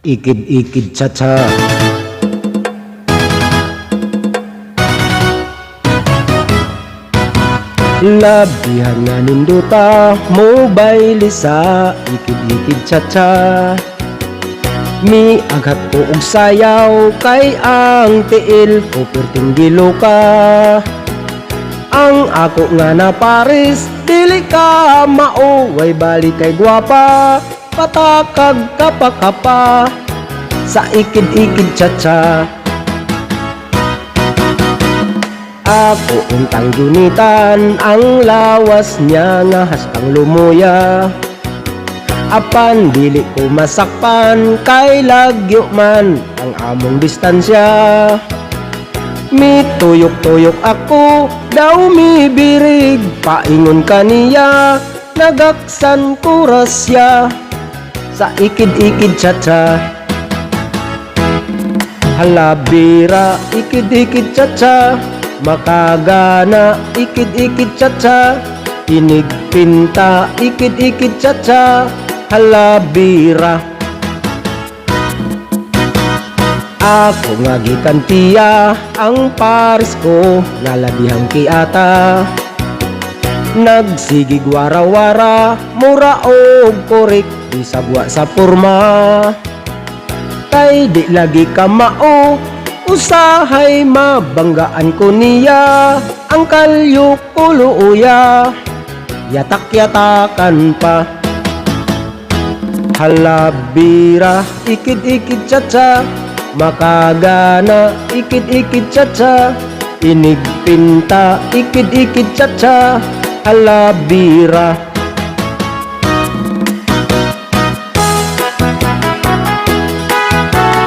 Ikid-ikid cha-cha. Labihan nga ninduta, mobile sa ikid-ikid cha-cha. Mi aghat ko og sayaw, kay ang tiil ko perting giloka. Ang ako nga na pares, dili ka mao, way balik kay gwapa. Patakag kapa-kapa sa ikid-ikid cha-cha. Ako untang gunitan, ang lawas niya nga haskang lumuya. Apan dili ko masakpan, kay lagyo man ang among distansya. Mituyok-tuyok ako, daw mibirig, paingon kaniya, nagaksan ko rasya sa ikid-ikid cha-cha. Halabira, ikid-ikid cha-cha, makagana, ikid-ikid cha-cha. Inig pinta, ikid-ikid cha-cha, halabira. Ako nga gikantiya, ang pares ko nalabihang kiata. Nagsigig wara-wara, mura og korik, di sagwa sa porma. Kay di lagi ka mao, usahay mabanggaan ko niya. Ang kalyo ko luuya, yatak-yatakan pa. Halabira, ikid-ikid cha-cha, makagana, ikid-ikid cha-cha. Inig pinta, ikid-ikid cha-cha, halabira.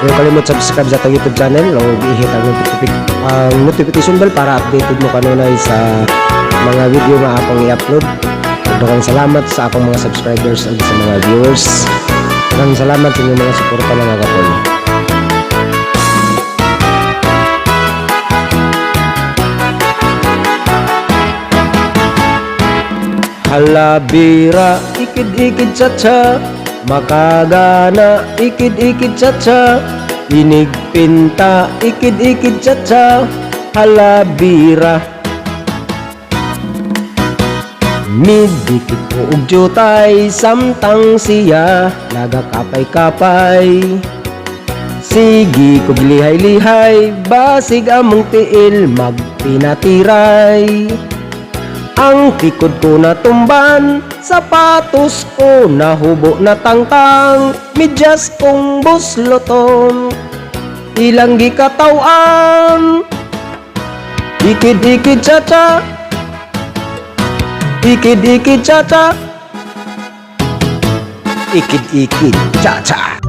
Huwag kalimut subscribe sa itong YouTube channel. Huwag i-hit ang notification bell para updated mo kanunay sa mga video nga akong i-upload. Maraming salamat sa akong mga subscribers at sa mga viewers. Maraming salamat sa inyong mga suporta mga kapol. Halabira, ikid-ikid cha-cha, makagana, ikid-ikid cha-cha. Inig pinta, ikid-ikid cha-cha, halabira. Midikit ko og jutay, samtang siya nagakapay-kapay. Sige ko lihay-lihay, basig among tiil magpinatiray. Ang tikod ko natumban, sapatos ko nahubo na tangtang, medyas kong busloton, ilang gikatawan. Ikid-ikid cha-cha, ikid-ikid cha-cha, ikid-ikid cha-cha.